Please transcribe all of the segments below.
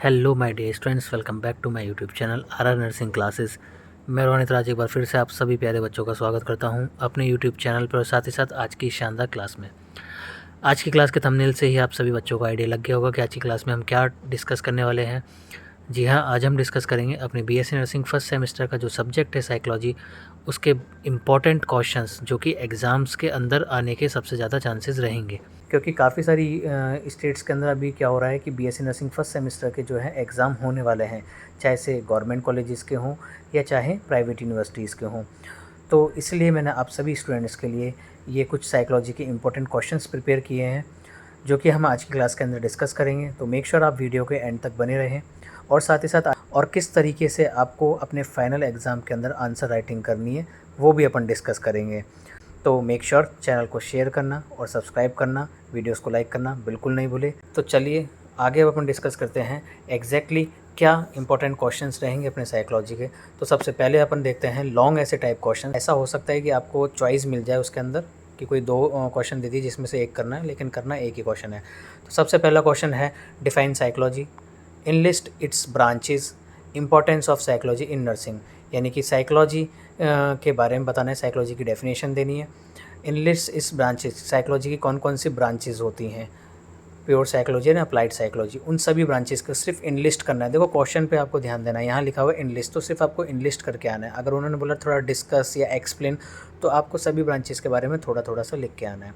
Hello my dear students, welcome back to my YouTube channel R nursing classes. मैं रोहित राज एक बार फिर से आप सभी प्यारे बच्चों का स्वागत करता हूं अपने यूट्यूब चैनल पर और साथ ही साथ आज की शानदार क्लास में। आज की क्लास के थंबनेल से ही आप सभी बच्चों को आइडिया लग गया होगा कि आज की क्लास में हम क्या डिस्कस करने वाले हैं। जी हाँ, आज हम डिस्कस करेंगे अपने बीएससी नर्सिंग फर्स्ट सेमेस्टर का जो सब्जेक्ट है साइकोलॉजी, उसके इम्पॉर्टेंट क्वेश्चंस जो कि एग्ज़ाम्स के अंदर आने के सबसे ज़्यादा चांसेस रहेंगे। क्योंकि काफ़ी सारी स्टेट्स के अंदर अभी क्या हो रहा है कि बीएससी नर्सिंग फर्स्ट सेमेस्टर के जो है एग्ज़ाम होने वाले हैं, चाहे से गवर्नमेंट कॉलेजेस के हों या चाहे प्राइवेट यूनिवर्सिटीज़ के हों। तो इसलिए मैंने आप सभी स्टूडेंट्स के लिए ये कुछ साइकोलॉजी के इम्पोर्टेंट क्वेश्चंस प्रिपेयर किए हैं, जो कि हम आज की क्लास के अंदर डिस्कस करेंगे। तो मेक श्योर आप वीडियो के एंड तक बने रहें और साथ ही साथ और किस तरीके से आपको अपने फाइनल एग्ज़ाम के अंदर आंसर राइटिंग करनी है वो भी अपन डिस्कस करेंगे। तो मेक श्योर चैनल को शेयर करना और सब्सक्राइब करना, वीडियोस को लाइक करना बिल्कुल नहीं भूले। तो चलिए आगे अब अपन डिस्कस करते हैं एग्जैक्टली क्या इंपॉर्टेंट क्वेश्चंस रहेंगे अपने साइकोलॉजी के। तो सबसे पहले अपन देखते हैं लॉन्ग ऐसे टाइप क्वेश्चन। ऐसा हो सकता है कि आपको चॉइस मिल जाए उसके अंदर कि कोई दो क्वेश्चन दे दी जिसमें से एक करना है, लेकिन करना एक ही क्वेश्चन है। तो सबसे पहला क्वेश्चन है define psychology, enlist it's branches, importance of psychology in nursing. यानी कि साइकोलॉजी के बारे में बताना है, साइकोलॉजी की डेफिनेशन देनी है। इनलिस्ट इस ब्रांचेस, साइकोलॉजी की कौन कौन सी ब्रांचेस होती हैं, प्योर साइकोलॉजी ना अप्लाइड साइकोलॉजी, उन सभी ब्रांचेस को सिर्फ इनलिस्ट करना है। देखो क्वेश्चन पे आपको ध्यान देना है, यहाँ लिखा हुआ है इनलिस्ट, तो सिर्फ आपको इनलिस्ट करके आना है। अगर उन्होंने बोला थोड़ा डिस्कस या एक्सप्लेन, तो आपको सभी ब्रांचेस के बारे में थोड़ा थोड़ा सा लिख के आना है।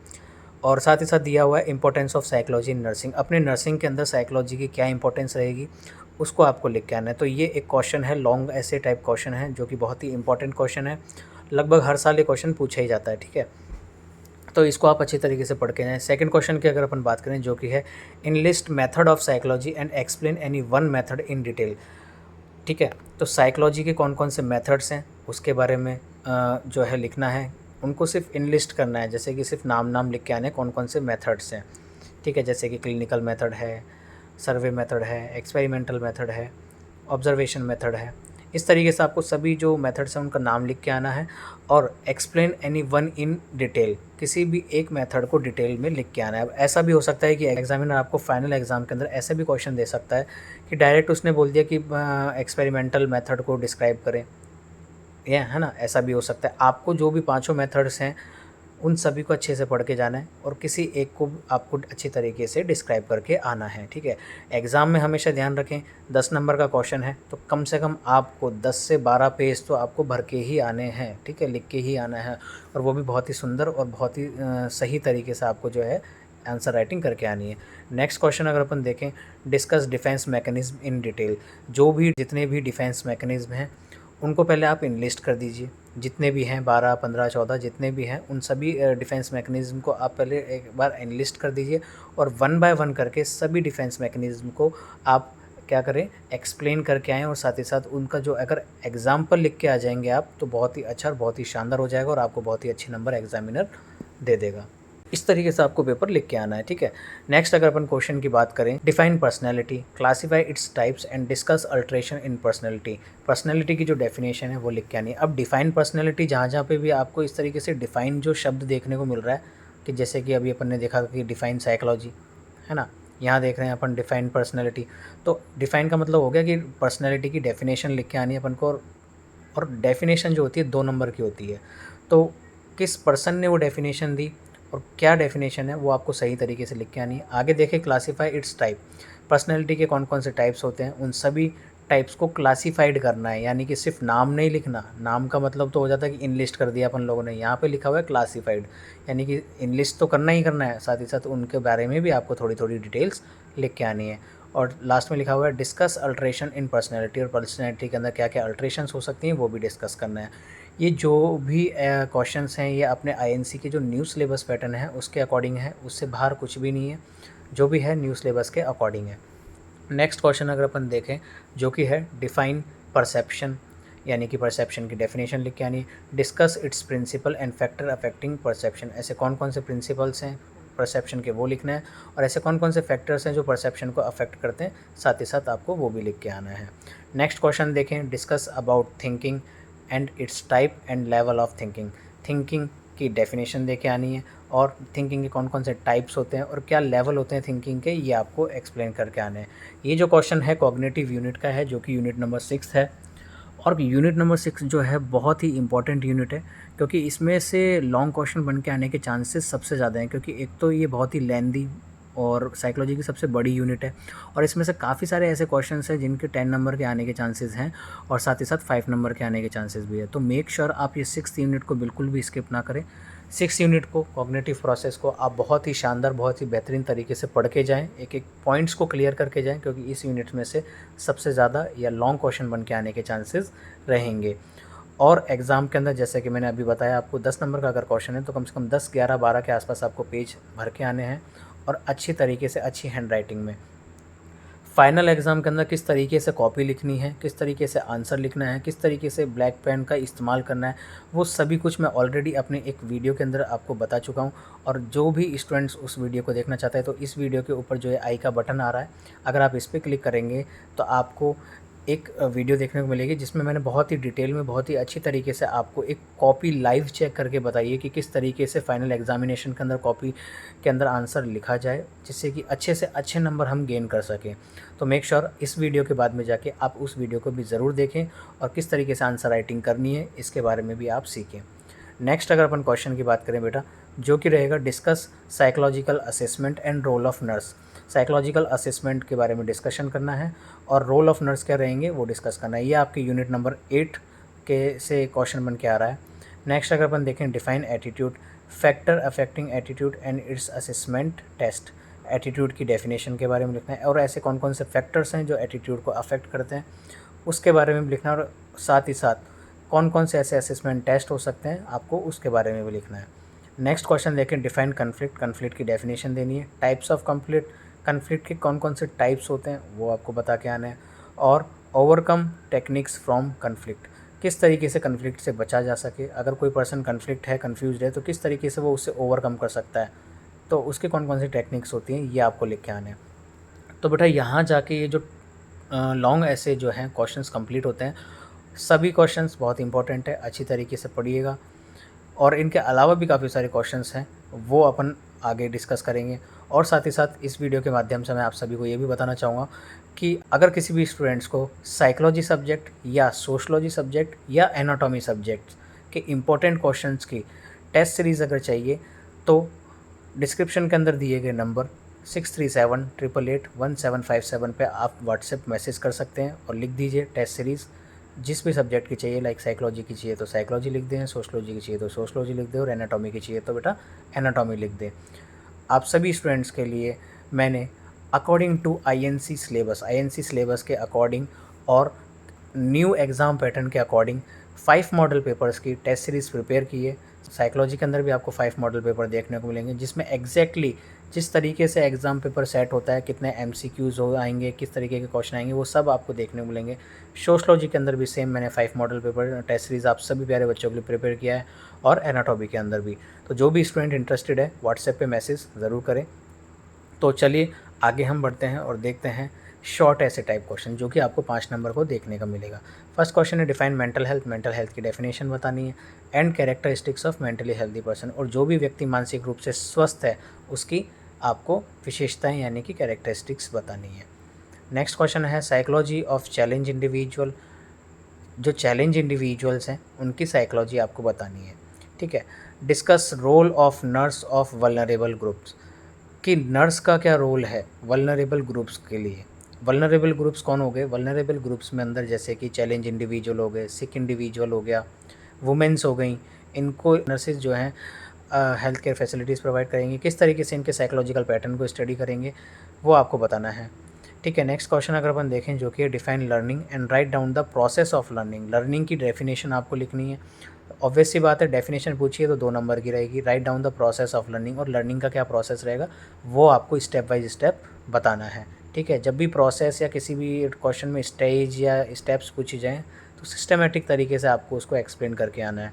और साथ ही साथ दिया हुआ है importance of psychology in nursing, अपने नर्सिंग के अंदर साइकोलॉजी की क्या इंपॉर्टेंस रहेगी उसको आपको लिख के आना है। तो ये एक क्वेश्चन है, लॉन्ग ऐसे टाइप क्वेश्चन है जो कि बहुत ही इंपॉर्टेंट क्वेश्चन है। लगभग हर साल ये क्वेश्चन पूछा ही जाता है, ठीक है। तो इसको आप अच्छी तरीके से पढ़ के जाएँ। सेकंड क्वेश्चन की अगर अपन बात करें जो कि है enlist method of psychology and explain any one method in detail. ठीक है, तो साइकोलॉजी के कौन कौन से मेथड्स हैं उसके बारे में जो है लिखना है, उनको सिर्फ इनलिस्ट करना है। जैसे कि सिर्फ नाम नाम लिख के आने कौन कौन से मेथड्स हैं, ठीक है। जैसे कि क्लिनिकल मेथड है, सर्वे मेथड है, एक्सपेरिमेंटल मेथड है, ऑब्जर्वेशन मेथड है। इस तरीके से आपको सभी जो मेथड्स हैं उनका नाम लिख के आना है और explain any one in detail, किसी भी एक मेथड को डिटेल में लिख के आना है। अब ऐसा भी हो सकता है कि एग्जामिनर आपको फाइनल एग्जाम के अंदर ऐसे भी क्वेश्चन दे सकता है कि डायरेक्ट उसने बोल दिया कि एक्सपेरिमेंटल मेथड को डिस्क्राइब करें, ये है ना, ऐसा भी हो सकता है। आपको जो भी पांचों मेथड्स हैं उन सभी को अच्छे से पढ़ के जाना है और किसी एक को आपको अच्छी तरीके से डिस्क्राइब करके आना है, ठीक है। एग्ज़ाम में हमेशा ध्यान रखें 10 नंबर का क्वेश्चन है तो कम से कम आपको 10 से 12 पेज तो आपको भर के ही आने हैं, ठीक है, लिख के ही आना है। और वो भी बहुत ही सुंदर और बहुत ही सही तरीके से आपको जो है आंसर राइटिंग करके आनी है। नेक्स्ट क्वेश्चन अगर अपन देखें, discuss defence mechanism in detail. जो भी जितने भी डिफेंस मैकेनिज्म हैं उनको पहले आप इनलिस्ट कर दीजिए, जितने भी हैं 12, 15, 14 जितने भी हैं उन सभी डिफेंस मैकेनिज़्म को आप पहले एक बार एनलिस्ट कर दीजिए और वन बाय वन करके सभी डिफेंस मैकेनिज़्म को आप क्या करें, एक्सप्लेन करके आएँ। और साथ ही साथ उनका जो अगर एग्ज़ाम्पल लिख के आ जाएंगे आप तो बहुत ही अच्छा और बहुत ही शानदार हो जाएगा और आपको बहुत ही अच्छे नंबर एग्जामिनर दे देगा। इस तरीके से आपको पेपर लिख के आना है, ठीक है। नेक्स्ट अगर अपन क्वेश्चन की बात करें, define personality, classify its types and discuss alteration in personality. Personality की जो डेफिनेशन है वो लिख के आनी है। अब डिफाइन पर्सनैलिटी जहाँ जहाँ पे भी आपको इस तरीके से डिफाइन जो शब्द देखने को मिल रहा है कि जैसे कि अभी अपन ने देखा कि डिफाइन साइकोलॉजी, है ना, यहाँ देख रहे हैं अपन डिफाइन पर्सनैलिटी। तो डिफाइन का मतलब हो गया कि पर्सनैलिटी की डेफिनेशन लिख के आनी है अपन को। और डेफिनेशन जो होती है 2 नंबर की होती है, तो किस पर्सन ने वो डेफिनेशन दी और क्या डेफिनेशन है वो आपको सही तरीके से लिख के आनी है। आगे देखें क्लासीफाई इट्स टाइप, पर्सनैलिटी के कौन कौन से टाइप्स होते हैं उन सभी टाइप्स को क्लासीफाइड करना है। यानी कि सिर्फ नाम नहीं लिखना, नाम का मतलब तो हो जाता है कि इनलिस्ट कर दिया अपन लोगों ने, यहाँ पे लिखा हुआ है क्लासीफाइड, यानी कि इनलिस्ट तो करना ही करना है, साथ ही साथ उनके बारे में भी आपको थोड़ी थोड़ी डिटेल्स लिख के आनी है। और लास्ट में लिखा हुआ है डिस्कस अल्ट्रेशन इन पर्सनैलिटी, और पर्सनैलिटी के अंदर क्या क्या अल्ट्रेशंस हो सकती हैं वो भी डिस्कस करना है। ये जो भी क्वेश्चंस हैं ये अपने आईएनसी के जो न्यू सिलेबस पैटर्न है उसके अकॉर्डिंग है, उससे बाहर कुछ भी नहीं है, जो भी है न्यू सिलेबस के अकॉर्डिंग है। नेक्स्ट क्वेश्चन अगर अपन देखें जो कि है डिफाइन परसेप्शन, यानी कि परसेप्शन की डेफिनेशन लिख के आनी। Discuss its principle and factor affecting perception, ऐसे कौन कौन से प्रिंसिपल्स हैं परसेप्शन के वो लिखना है और ऐसे कौन कौन से फैक्टर्स हैं जो परसेप्शन को अफेक्ट करते हैं, साथ ही साथ आपको वो भी लिख के आना है। नेक्स्ट क्वेश्चन देखें, discuss about thinking and it's type and level of thinking. Thinking की डेफिनेशन दे के आनी है और थिंकिंग के कौन कौन से टाइप्स होते हैं और क्या लेवल होते हैं थिंकिंग के, ये आपको एक्सप्लेन करके आने हैं। ये जो क्वेश्चन है कॉग्निटिव यूनिट का है, जो कि यूनिट नंबर 6 है। और यूनिट नंबर 6 जो है बहुत ही इंपॉर्टेंट यूनिट है, क्योंकि इसमें से लॉन्ग क्वेश्चन बन के आने के चांसेस सबसे ज़्यादा हैं, क्योंकि एक तो ये बहुत ही लेंदी और साइकोलॉजी की सबसे बड़ी यूनिट है, और इसमें से काफ़ी सारे ऐसे क्वेश्चंस हैं जिनके 10 नंबर के आने के चांसेस हैं और साथ ही साथ 5 नंबर के आने के चांसेस भी है। तो मेक श्योर आप ये 6th यूनिट को बिल्कुल भी स्किप ना करें। 6 यूनिट को, कॉग्निटिव प्रोसेस को आप बहुत ही शानदार, बहुत ही बेहतरीन तरीके से पढ़ के जाएँ, एक एक पॉइंट्स को क्लियर करके जाएँ, क्योंकि इस यूनिट में से सबसे ज़्यादा या लॉन्ग क्वेश्चन बन के आने के चांसेस रहेंगे। और एग्ज़ाम के अंदर जैसे कि मैंने अभी बताया आपको 10 नंबर का अगर क्वेश्चन है तो कम से कम 10, 11, 12 के आसपास आपको पेज भर के आने हैं, और अच्छी तरीके से, अच्छी हैंड राइटिंग में। फाइनल एग्ज़ाम के अंदर किस तरीके से कॉपी लिखनी है, किस तरीके से आंसर लिखना है, किस तरीके से ब्लैक पेन का इस्तेमाल करना है, वो सभी कुछ मैं ऑलरेडी अपने एक वीडियो के अंदर आपको बता चुका हूँ। और जो भी स्टूडेंट्स उस वीडियो को देखना चाहते हैं तो इस वीडियो के ऊपर जो है आई का बटन आ रहा है, अगर आप इस पर क्लिक करेंगे तो आपको एक वीडियो देखने को मिलेगी, जिसमें मैंने बहुत ही डिटेल में, बहुत ही अच्छी तरीके से आपको एक कॉपी लाइव चेक करके बताइए कि किस तरीके से फाइनल एग्जामिनेशन के अंदर कॉपी के अंदर आंसर लिखा जाए, जिससे कि अच्छे से अच्छे नंबर हम गेन कर सकें। तो मेक श्योर इस वीडियो के बाद में जाके आप उस वीडियो को भी ज़रूर देखें, और किस तरीके से आंसर राइटिंग करनी है इसके बारे में भी आप सीखें। नेक्स्ट अगर अपन क्वेश्चन की बात करें बेटा, जो कि रहेगा discuss psychological assessment and role of nurse. Psychological assessment के बारे में डिस्कशन करना है, और रोल ऑफ नर्स क्या रहेंगे वो डिस्कस करना है। ये आपके यूनिट नंबर 8 के से क्वेश्चन बन के आ रहा है। नेक्स्ट अगर अपन देखें, define attitude, factor affecting attitude and its assessment test. Attitude की डेफिनेशन के बारे में लिखना है, और ऐसे कौन कौन से फैक्टर्स हैं जो एटीट्यूड को अफेक्ट करते हैं उसके बारे में भी लिखना है, और साथ ही साथ कौन कौन से ऐसे असेसमेंट टेस्ट हो सकते हैं आपको उसके बारे में भी लिखना है। नेक्स्ट क्वेश्चन देखें, डिफाइन कन्फ्लिक्ट, कन्फ्लिक्ट की डेफिनेशन देनी है। टाइप्स ऑफ कन्फ्लिक्ट, कन्फ्लिक्ट के कौन कौन से टाइप्स होते हैं वो आपको बता के आना है। और ओवरकम टेक्निक्स फ्रॉम कन्फ्लिक्ट, किस तरीके से कन्फ्लिक्ट से बचा जा सके, अगर कोई पर्सन कन्फ्लिक्ट है, कन्फ्यूज है, तो किस तरीके से वो उससे ओवरकम कर सकता है, तो उसके कौन कौन सी टेक्निक्स होती हैं ये आपको लिख के आने हैं। तो बेटा यहाँ जाके ये जो लॉन्ग ऐसे जो हैं क्वेश्चंस कंप्लीट होते हैं। सभी क्वेश्चंस बहुत इंपॉर्टेंट है, अच्छी तरीके से पढ़िएगा, और इनके अलावा भी काफ़ी सारे क्वेश्चंस हैं वो अपन आगे डिस्कस करेंगे। और साथ ही साथ इस वीडियो के माध्यम से मैं आप सभी को ये भी बताना चाहूँगा कि अगर किसी भी स्टूडेंट्स को साइकोलॉजी सब्जेक्ट या सोशलॉजी सब्जेक्ट या एनाटॉमी सब्जेक्ट के इम्पोर्टेंट क्वेश्चंस की टेस्ट सीरीज़ अगर चाहिए, तो डिस्क्रिप्शन के अंदर दिए गए नंबर 6378881757 पे आप व्हाट्सएप मैसेज कर सकते हैं और लिख दीजिए टेस्ट सीरीज़। जिस भी सब्जेक्ट की चाहिए, लाइक साइकोलॉजी की चाहिए तो साइकोलॉजी लिख दें, सोशलॉजी की चाहिए तो सोशलॉजी लिख दें, और एनाटॉमी की चाहिए तो बेटा एनाटॉमी लिख दें। आप सभी स्टूडेंट्स के लिए मैंने अकॉर्डिंग टू आईएनसी सिलेबस के अकॉर्डिंग और न्यू एग्ज़ाम पैटर्न के अकॉर्डिंग 5 मॉडल पेपर्स की टेस्ट सीरीज़ प्रिपेयर की है। साइकोलॉजी के अंदर भी आपको 5 मॉडल पेपर देखने को मिलेंगे, जिसमें एग्जैक्टली जिस तरीके से एग्ज़ाम पेपर सेट होता है, कितने एमसीक्यूज़ हो आएंगे, किस तरीके के क्वेश्चन आएंगे, वो सब आपको देखने को मिलेंगे। सोशलॉजी के अंदर भी सेम मैंने 5 मॉडल पेपर टेस्ट सीरीज़ आप सभी प्यारे बच्चों के लिए प्रिपेयर किया है, और एनाटॉमी के अंदर भी। तो जो भी स्टूडेंट इंटरेस्टेड है व्हाट्सएप पे मैसेज ज़रूर करें। तो चलिए आगे हम बढ़ते हैं और देखते हैं शॉर्ट ऐसे टाइप क्वेश्चन जो कि आपको 5 नंबर को देखने का मिलेगा। फर्स्ट क्वेश्चन है define mental health, mental health की डेफिनेशन बतानी है। And characteristics of mentally healthy person, और जो भी व्यक्ति मानसिक रूप से स्वस्थ है उसकी आपको विशेषताएं यानी कि कैरेक्टरिस्टिक्स बतानी है। नेक्स्ट क्वेश्चन है साइकोलॉजी ऑफ चैलेंज इंडिविजुअल, जो चैलेंज इंडिविजुअल्स हैं उनकी साइकोलॉजी आपको बतानी है। ठीक है। Discuss role of nurse of vulnerable groups, कि नर्स का क्या रोल है वल्नरेबल ग्रुप्स के लिए। वल्नरेबल ग्रुप्स कौन हो गए? वल्नरेबल ग्रुप्स में अंदर जैसे कि चैलेंज इंडिविजुअल हो गए, सिक इंडिविजुअल हो गया, वुमेंस हो गई, इनको नर्सेज जो हैं हेल्थ केयर फैसिलिटीज़ प्रोवाइड करेंगे। किस तरीके से इनके साइकोलॉजिकल पैटर्न को स्टडी करेंगे वो आपको बताना है। ठीक है। नेक्स्ट क्वेश्चन अगर अपन देखें जो कि define learning and write down the process of learning, learning की डेफिनेशन आपको लिखनी है। ऑब्वियस सी बात है, डेफिनेशन पूछिए तो 2 नंबर की रहेगी। Write down the process of learning, और लर्निंग का क्या प्रोसेस रहेगा वो आपको स्टेप बाय स्टेप बताना है। ठीक है। जब भी प्रोसेस या किसी भी क्वेश्चन में स्टेज या स्टेप्स पूछी जाएँ तो सिस्टमेटिक तरीके से आपको उसको एक्सप्लेन करके आना है।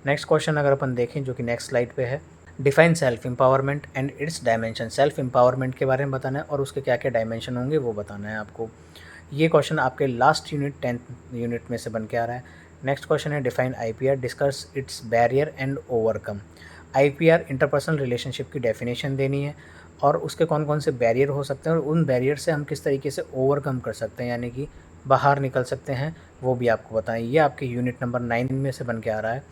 नेक्स्ट क्वेश्चन अगर अपन देखें जो कि नेक्स्ट स्लाइड पे है, define self empowerment and it's dimension, self empowerment के बारे में बताना है और उसके क्या क्या डायमेंशन होंगे वो बताना है आपको। ये क्वेश्चन आपके लास्ट यूनिट 10th यूनिट में से बन के आ रहा है। नेक्स्ट क्वेश्चन है define IPR, discuss it's barrier and overcome. IPR interpersonal relationship की डेफिनेशन देनी है और उसके कौन कौन से बैरियर हो सकते हैं और उन बैरियर से हम किस तरीके से ओवरकम कर सकते हैं, यानी कि बाहर निकल सकते हैं, वो भी आपको बताएं। ये आपके यूनिट नंबर 9 में से बन के आ रहा है।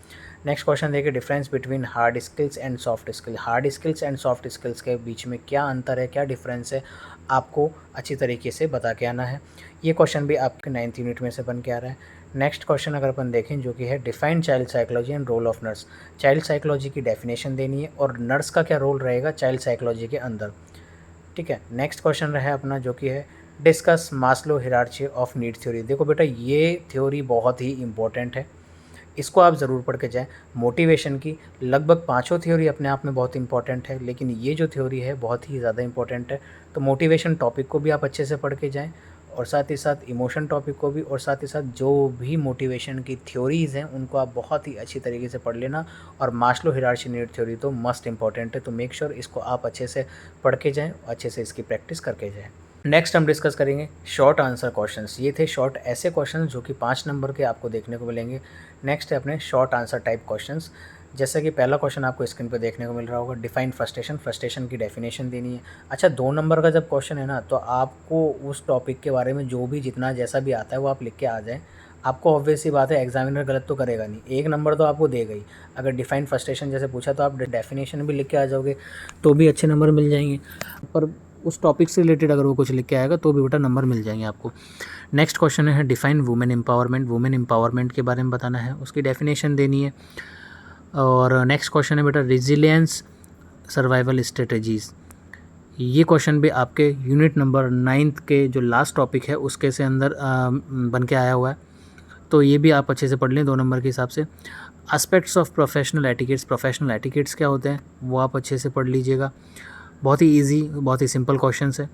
नेक्स्ट क्वेश्चन देखिए, difference between hard skills and soft skill. Hard skills and soft skills के बीच में क्या अंतर है, क्या डिफरेंस है, आपको अच्छी तरीके से बता के आना है। ये क्वेश्चन भी आपके 9th यूनिट में से बन के आ रहा है। नेक्स्ट क्वेश्चन अगर अपन देखें जो कि है define child psychology and role of nurse. Child psychology की डेफिनेशन देनी है और नर्स का क्या रोल रहेगा चाइल्ड साइकोलॉजी के अंदर। ठीक है, नेक्स्ट क्वेश्चन रहा अपना जो कि है discuss Maslow hierarchy of need theory. देखो बेटा, ये थ्योरी बहुत ही इंपॉर्टेंट है, इसको आप ज़रूर पढ़ के जाएँ। मोटिवेशन की लगभग 5 थ्योरी अपने आप में बहुत इंपॉर्टेंट है, लेकिन ये जो थ्योरी है बहुत ही ज़्यादा इंपॉर्टेंट है। तो मोटिवेशन टॉपिक को भी आप अच्छे से पढ़ के जाएँ और साथ ही साथ इमोशन टॉपिक को भी, और साथ ही साथ जो भी मोटिवेशन की थ्योरीज़ हैं उनको आप बहुत ही अच्छी तरीके से पढ़ लेना। और मास्लो हिरार्ची नीड थ्योरी तो मस्ट इंपॉर्टेंट है, तो मेक श्योर इसको आप अच्छे से पढ़ के जाएँ, अच्छे से इसकी प्रैक्टिस करके जाएँ। नेक्स्ट हम डिस्कस करेंगे शॉर्ट आंसर क्वेश्चंस। ये थे शॉर्ट ऐसे क्वेश्चंस जो कि 5 नंबर के आपको देखने को मिलेंगे। नेक्स्ट है अपने शॉर्ट आंसर टाइप क्वेश्चंस। जैसे कि पहला क्वेश्चन आपको स्क्रीन पे देखने को मिल रहा होगा, डिफाइन फ्रस्ट्रेशन। फ्रस्ट्रेशन की डेफिनेशन देनी है। अच्छा, 2 नंबर का जब क्वेश्चन है ना, तो आपको उस टॉपिक के बारे में जो भी जितना जैसा भी आता है वो आप लिख के आ जाएँ। आपको ऑब्वियस सी बात है, एग्जामिनर गलत तो करेगा नहीं, 1 नंबर तो आपको देगा ही। अगर डिफाइन फ्रस्ट्रेशन जैसे पूछा तो आप डेफिनेशन भी लिख के आ जाओगे तो भी अच्छे नंबर मिल जाएंगे, पर उस टॉपिक से रिलेटेड अगर वो कुछ लिख के आएगा तो भी बेटा नंबर मिल जाएंगे आपको। नेक्स्ट क्वेश्चन है define women empowerment. Women empowerment के बारे में बताना है, उसकी डेफिनेशन देनी है। और नेक्स्ट क्वेश्चन है बेटा रेजिलियंस सर्वाइवल स्ट्रेटजीज़। ये क्वेश्चन भी आपके यूनिट नंबर 9 के जो लास्ट टॉपिक है उसके से अंदर बन के आया हुआ है, तो ये भी आप अच्छे से पढ़ लें 2 नंबर के हिसाब से। Aspects of professional etiquettes. Professional etiquettes क्या होते हैं वो आप अच्छे से पढ़ लीजिएगा। बहुत ही इजी, बहुत ही सिंपल क्वेश्चंस है।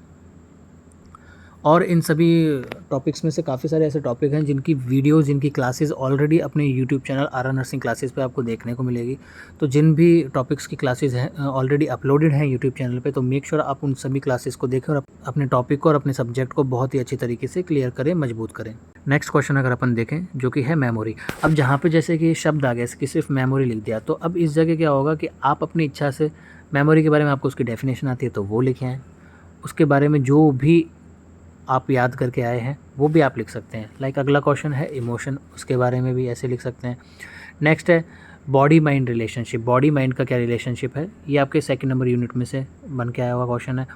और इन सभी टॉपिक्स में से काफ़ी सारे ऐसे टॉपिक हैं जिनकी वीडियोस, जिनकी क्लासेस ऑलरेडी अपने YouTube channel R nursing classes पे आपको देखने को मिलेगी। तो जिन भी टॉपिक्स की क्लासेस हैं ऑलरेडी अपलोडेड हैं यूट्यूब चैनल पे, तो मेक श्योर आप उन सभी क्लासेस को देखें और अपने टॉपिक को और अपने सब्जेक्ट को बहुत ही अच्छी तरीके से क्लियर करें, मजबूत करें। नेक्स्ट क्वेश्चन अगर अपन देखें जो कि है मेमोरी। अब जहाँ पर जैसे कि शब्द आ गया कि सिर्फ मेमोरी लिख दिया, तो अब इस जगह क्या होगा कि आप अपनी इच्छा से मेमोरी के बारे में आपको उसकी डेफिनेशन आती है तो वो लिखे हैं, उसके बारे में जो भी आप याद करके आए हैं वो भी आप लिख सकते हैं। लाइक अगला क्वेश्चन है इमोशन, उसके बारे में भी ऐसे लिख सकते हैं। नेक्स्ट है body mind relationship. Body mind का क्या रिलेशनशिप है, ये आपके 2nd नंबर यूनिट में से बन के आया हुआ क्वेश्चन है।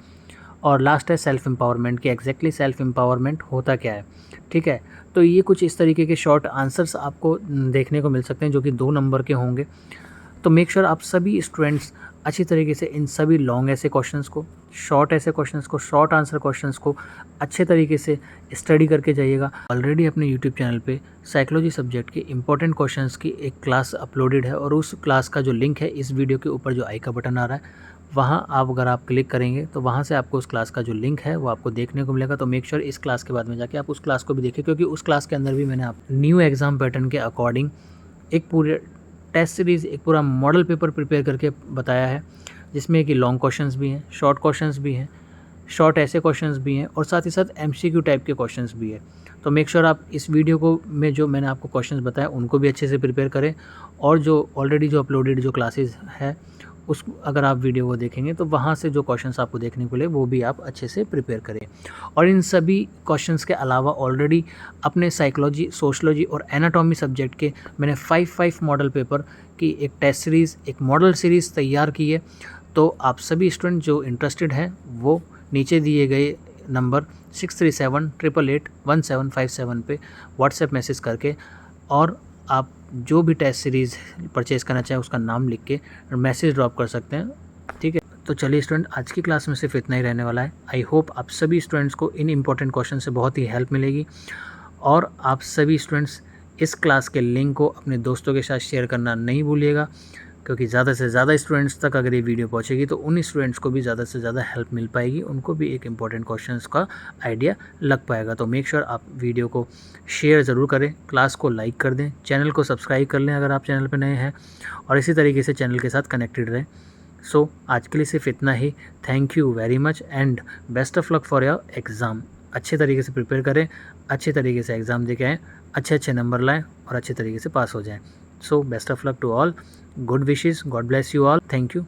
और लास्ट है सेल्फ एम्पावरमेंट कि एग्जैक्टली सेल्फ एम्पावरमेंट होता क्या है। ठीक है, तो ये कुछ इस तरीके के शॉर्ट आंसर्स आपको देखने को मिल सकते हैं जो कि 2 नंबर के होंगे। तो मेक श्योर आप सभी स्टूडेंट्स अच्छी तरीके से इन सभी लॉन्ग ऐसे क्वेश्चंस को, शॉर्ट ऐसे क्वेश्चंस को, शॉर्ट आंसर क्वेश्चंस को अच्छे तरीके से स्टडी करके जाइएगा। ऑलरेडी अपने यूट्यूब चैनल पे साइकोलॉजी सब्जेक्ट के इंपॉर्टेंट क्वेश्चंस की एक क्लास अपलोडेड है और उस क्लास का जो लिंक है इस वीडियो के ऊपर जो आई का बटन आ रहा है वहाँ आप अगर आप क्लिक करेंगे तो वहाँ से आपको उस क्लास का जो लिंक है वो आपको देखने को मिलेगा। तो मेक श्योर इस क्लास के बाद में जाके आप उस क्लास को भी देखें, क्योंकि उस क्लास के अंदर भी मैंने आप न्यू एग्ज़ाम पैटर्न के अकॉर्डिंग एक पूरे टेस्ट सीरीज़, एक पूरा मॉडल पेपर प्रिपेयर करके बताया है, जिसमें कि लॉन्ग क्वेश्चंस भी हैं, शॉर्ट क्वेश्चंस भी हैं, शॉर्ट ऐसे क्वेश्चंस भी हैं और साथ ही साथ MCQ टाइप के क्वेश्चंस भी है। तो मेक श्योर आप इस वीडियो को में जो मैंने आपको क्वेश्चंस बताए उनको भी अच्छे से प्रिपेयर करें, और जो ऑलरेडी जो अपलोडेड जो क्लासेस है उस अगर आप वीडियो को देखेंगे तो वहाँ से जो क्वेश्चंस आपको देखने को मिले वो भी आप अच्छे से प्रिपेयर करें। और इन सभी क्वेश्चंस के अलावा ऑलरेडी अपने साइकोलॉजी, सोशलॉजी और एनाटॉमी सब्जेक्ट के मैंने 5 मॉडल पेपर की एक टेस्ट सीरीज़, एक मॉडल सीरीज़ तैयार की है। तो आप सभी स्टूडेंट जो इंटरेस्टेड हैं वो नीचे दिए गए नंबर 6378881757 पे व्हाट्सएप मैसेज करके, और आप जो भी टेस्ट सीरीज़ परचेज़ करना चाहें उसका नाम लिख के मैसेज ड्रॉप कर सकते हैं। ठीक है, तो चलिए स्टूडेंट, आज की क्लास में सिर्फ इतना ही रहने वाला है। आई होप आप सभी स्टूडेंट्स को इन इंपॉर्टेंट क्वेश्चन से बहुत ही हेल्प मिलेगी, और आप सभी स्टूडेंट्स इस क्लास के लिंक को अपने दोस्तों के साथ शेयर करना नहीं भूलिएगा, क्योंकि ज़्यादा से ज़्यादा स्टूडेंट्स तक अगर ये वीडियो पहुंचेगी तो उन स्टूडेंट्स को भी ज़्यादा से ज़्यादा हेल्प मिल पाएगी, उनको भी एक इम्पॉर्टेंट क्वेश्चंस का आइडिया लग पाएगा। तो मेक श्योर आप वीडियो को शेयर ज़रूर करें, क्लास को लाइक कर दें, चैनल को सब्सक्राइब कर लें अगर आप चैनल पर नए हैं, और इसी तरीके से चैनल के साथ कनेक्टेड रहें। सो आज के लिए सिर्फ इतना ही। Thank you very much and best of luck for your exam. अच्छे तरीके से प्रिपेयर करें, अच्छे तरीके से एग्ज़ाम दे के आएँ, अच्छे नंबर लाएँ और अच्छे तरीके से पास हो जाएँ। So best of luck to all, good wishes, God bless you all, thank you.